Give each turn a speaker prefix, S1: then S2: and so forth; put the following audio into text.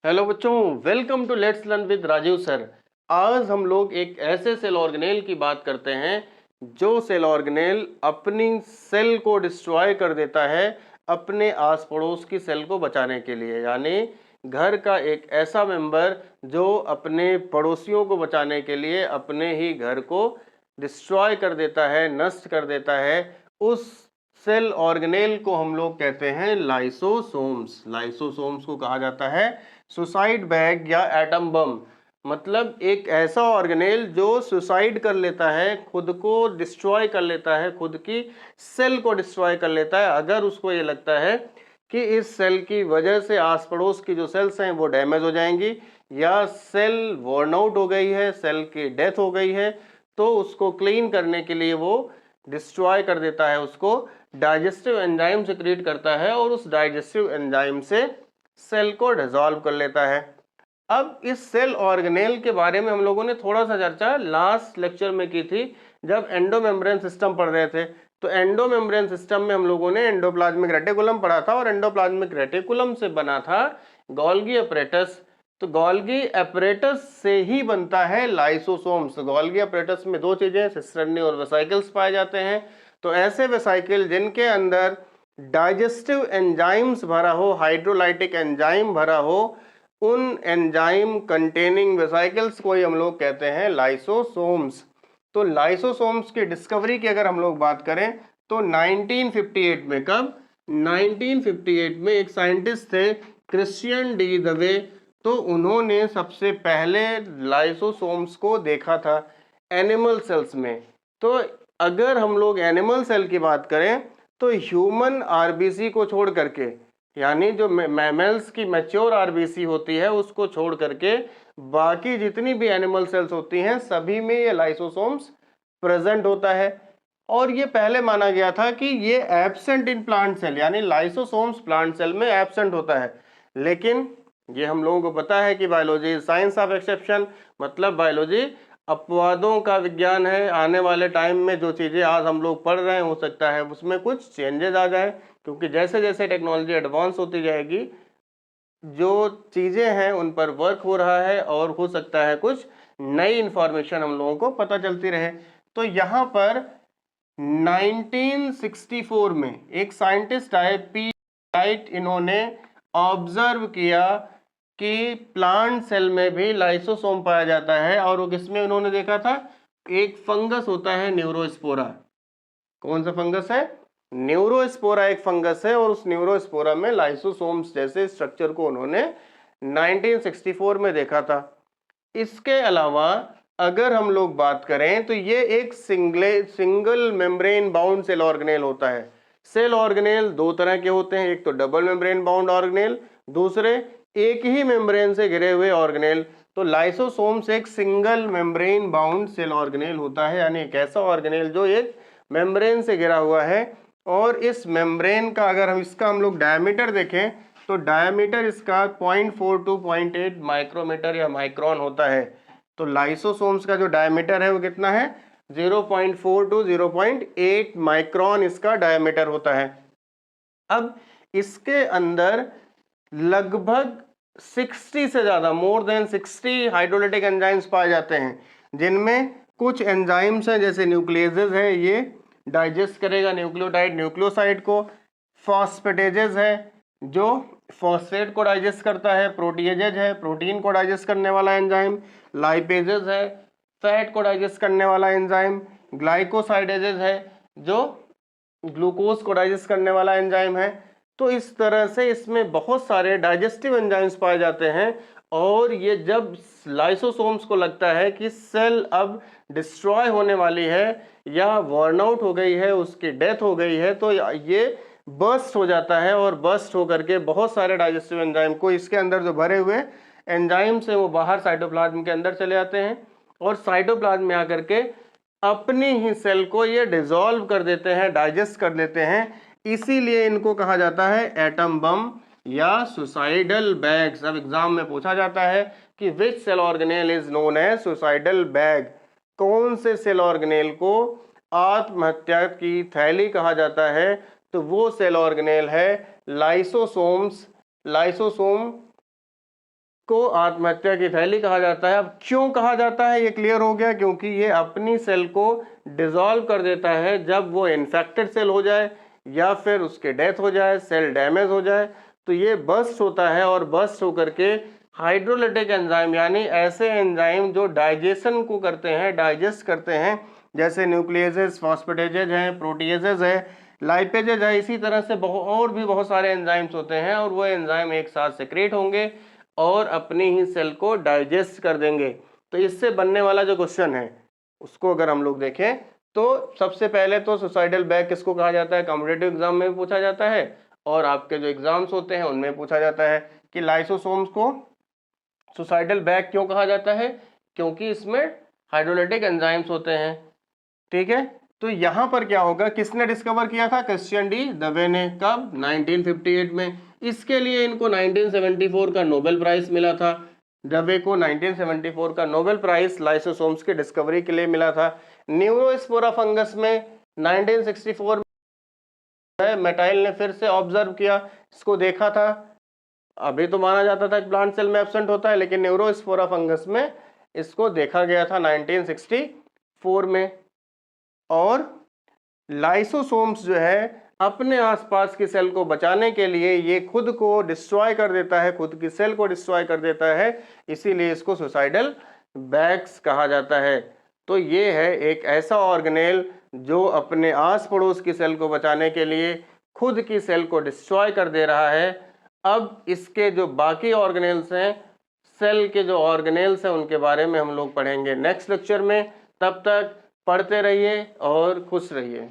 S1: Hello बच्चों, welcome to let's learn with Rajeev sir. आज हम लोग एक ऐसे सेल ऑर्गेनेल की बात करते हैं जो सेल ऑर्गेनेल अपनी सेल को डिस्ट्रॉय कर देता है अपने आस पड़ोस की सेल को बचाने के लिए। यानी घर का एक ऐसा मेंबर जो अपने पड़ोसियों को बचाने के लिए अपने ही घर को डिस्ट्रॉय कर देता है, नष्ट कर देता है। उस सेल ऑर्गेनेल को हम लोग कहते हैं लाइसोसोम्स। लाइसोसोम्स को कहा जाता है सुसाइड बैग या एटम बम। मतलब एक ऐसा ऑर्गेनेल जो सुसाइड कर लेता है, खुद को डिस्ट्रॉय कर लेता है, खुद की सेल को डिस्ट्रॉय कर लेता है अगर उसको ये लगता है कि इस सेल की वजह से आस पड़ोस की जो सेल्स हैं वो डैमेज हो जाएंगी या सेल वर्न आउट हो गई है, सेल की डेथ हो गई है। तो उसको क्लीन करने के लिए वो डिस्ट्रॉय कर देता है, उसको डाइजेस्टिव एंजाइम सिक्रीट करता है और उस डाइजेस्टिव एंजाइम से सेल को डिसॉल्व कर लेता है। अब इस सेल ऑर्गेनेल के बारे में हम लोगों ने थोड़ा सा चर्चा लास्ट लेक्चर में की थी जब एंडोमेम्ब्रेन सिस्टम पढ़ रहे थे। तो एंडोमेम्ब्रेन सिस्टम में हम लोगों ने एंडोप्लाज्मिक रेटिकुलम पढ़ा था और एंडोप्लाज्मिक रेटिकुलम से बना था गोल्गी अपरेटस। तो गोल्गी अपरेटस से ही बनता है लाइसोसोम्स। गोल्गी अपरेटस में दो चीजें सिस्टर्नी और वेसिकल्स पाए जाते हैं। तो ऐसे वेसिकल जिनके अंदर डाइजेस्टिव एंजाइम्स भरा हो, हाइड्रोलाइटिक एंजाइम भरा हो, उन एंजाइम कंटेनिंग वेसिकल्स को ही हम लोग कहते हैं लाइसोसोम्स। तो लाइसोसोम्स की डिस्कवरी की अगर हम लोग बात करें तो 1958 में, कब? 1958 में एक साइंटिस्ट थे क्रिश्चियन डी दवे। तो उन्होंने सबसे पहले लाइसोसोम्स को देखा था एनिमल सेल्स में। तो अगर हम लोग एनिमल सेल की बात करें तो ह्यूमन आरबीसी को छोड़ करके, यानी जो मैमल्स की मैच्योर आरबीसी होती है उसको छोड़ करके बाकी जितनी भी एनिमल सेल्स होती हैं सभी में ये लाइसोसोम्स प्रेजेंट होता है। और ये पहले माना गया था कि ये एब्सेंट इन प्लांट सेल, यानी लाइसोसोम्स प्लांट सेल में एब्सेंट होता है। लेकिन ये हम लोगों को पता है कि बायोलॉजी साइंस ऑफ एक्सेप्शन, मतलब बायोलॉजी अपवादों का विज्ञान है। आने वाले टाइम में जो चीज़ें आज हम लोग पढ़ रहे हैं हो सकता है उसमें कुछ चेंजेस आ जाए, क्योंकि जैसे जैसे टेक्नोलॉजी एडवांस होती जाएगी जो चीज़ें हैं उन पर वर्क हो रहा है और हो सकता है कुछ नई इंफॉर्मेशन हम लोगों को पता चलती रहे। तो यहाँ पर 1964 में एक साइंटिस्ट आए पी राइट, इन्होंने ऑब्जर्व किया कि प्लांट सेल में भी लाइसोसोम पाया जाता है। और वो किसमें उन्होंने देखा था? एक फंगस होता है न्यूरोस्पोरा। कौन सा फंगस है? न्यूरोस्पोरा एक फंगस है और उस न्यूरोस्पोरा में लाइसोसोम्स जैसे स्ट्रक्चर को उन्होंने 1964 में देखा था। इसके अलावा अगर हम लोग बात करें तो ये एक single membrane bound cell organelle होता है। सेल ऑर्गेनेल दो तरह के होते हैं, एक तो डबल मेम्ब्रेन बाउंड ऑर्गेनेल, दूसरे एक ही मेम्ब्रेन से घिरे हुए ऑर्गेनेल। तो लाइसोसोम्स एक single membrane bound cell organelle होता है, यानी एक ऐसा ऑर्गेनेल जो एक मेम्ब्रेन से घिरा हुआ है। और इस मेम्ब्रेन का अगर हम लोग डायमीटर देखें तो डायमीटर इसका 0.4 टू 0.8 माइक्रोमीटर या माइक्रोन होता है। तो लाइसोसोम्स का जो डायमीटर है वो कितना है? 0.4 टू 0.8 माइक्रोन इसका डायमीटर होता है। अब इसके अंदर लगभग 60 से ज्यादा, मोर देन 60 हाइड्रोलाइटिक एंजाइम्स पाए जाते हैं, जिनमें कुछ एंजाइम्स हैं जैसे न्यूक्लियेजेस है, ये डाइजेस्ट करेगा न्यूक्लियोटाइड न्यूक्लियोसाइड को। फॉस्फेटेजेस है जो फॉस्फेट को डाइजेस्ट करता है। प्रोटीएजेज है प्रोटीन को डाइजेस्ट करने वाला एंजाइम। लाइपेजेस है फैट को डाइजेस्ट करने वाला एंजाइम। ग्लाइकोसाइडेजेस है जो ग्लूकोज को डाइजेस्ट करने वाला एंजाइम है। तो इस तरह से इसमें बहुत सारे डाइजेस्टिव एंजाइम्स पाए जाते हैं। और ये जब लाइसोसोम्स को लगता है कि सेल अब डिस्ट्रॉय होने वाली है या वर्न आउट हो गई है, उसकी डेथ हो गई है, तो ये बर्स्ट हो जाता है और बर्स्ट होकर के बहुत सारे डाइजेस्टिव एंजाइम को इसके अंदर जो भरे हुए एंजाइम्स हैं वो बाहर साइटोप्लाज्म के अंदर चले आते हैं और साइटोप्लाज्म में आकर के अपनी ही सेल को ये डिसॉल्व कर देते हैं, डाइजेस्ट कर देते हैं। इसीलिए इनको कहा जाता है एटम बम या सुसाइडल बैग्स। अब एग्जाम में पूछा जाता है कि which cell organelle is known as suicidal bag. कौन से सेल ऑर्गेनेल को आत्महत्या की थैली कहा जाता है? तो वो सेल ऑर्गेनेल है लाइसोसोम्स। लाइसोसोम को आत्महत्या की थैली कहा जाता है। अब क्यों कहा जाता है ये क्लियर हो गया, क्योंकि ये अपनी सेल को डिसॉल्व कर देता है जब वो इन्फेक्टेड सेल हो जाए या फिर उसके डेथ हो जाए, सेल डैमेज हो जाए, तो ये बर्स्ट होता है और बर्स्ट होकर के हाइड्रोलिटिक एंजाइम यानी ऐसे एंजाइम जो डाइजेशन को करते हैं, डाइजेस्ट करते हैं, जैसे न्यूक्लियसेस, फॉस्फेटेजेज हैं, प्रोटीएजेज है, लाइपेजेज है, इसी तरह से और भी बहुत सारे एंजाइम्स होते हैं और वो एंजाइम एक साथ सेक्रेट होंगे और अपनी ही सेल को डाइजेस्ट कर देंगे। तो इससे बनने वाला जो क्वेश्चन है उसको अगर हम लोग देखें तो सबसे पहले तो सुसाइडल बैग किसको कहा जाता है, कॉम्पिटिटिव एग्जाम में भी पूछा जाता है और आपके जो एग्जाम्स होते हैं उनमें पूछा जाता है कि लाइसोसोम्स को सुसाइडल बैग क्यों कहा जाता है, क्योंकि इसमें हाइड्रोलिटिक एंजाइम्स होते हैं। ठीक है, तो यहां पर क्या होगा, किसने डिस्कवर किया था, क्रिश्चियन डी दवे ने, कब, 1958 में। इसके लिए इनको 1974 का नोबेल प्राइज मिला था। दवे को 1974 का नोबेल प्राइज लाइसोसोम्स की डिस्कवरी के लिए मिला था। न्यूरोस्पोरा फंगस में 1964 में मेटाइल ने फिर से ऑब्जर्व किया, इसको देखा था। अभी तो माना जाता था कि प्लांट सेल में एब्सेंट होता है, लेकिन न्यूरोस्पोरा फंगस में इसको देखा गया था 1964 में। और लाइसोसोम्स जो है अपने आसपास की सेल को बचाने के लिए ये खुद को डिस्ट्रॉय कर देता है, खुद की सेल को डिस्ट्रॉय कर देता है, इसीलिए इसको सुसाइडल बैग्स कहा जाता है। तो ये है एक ऐसा ऑर्गेनेल जो अपने आस पड़ोस की सेल को बचाने के लिए खुद की सेल को डिस्ट्रॉय कर दे रहा है। अब इसके जो बाकी ऑर्गेनेल्स हैं, सेल के जो ऑर्गेनेल्स हैं, उनके बारे में हम लोग पढ़ेंगे नेक्स्ट लेक्चर में। तब तक पढ़ते रहिए और खुश रहिए।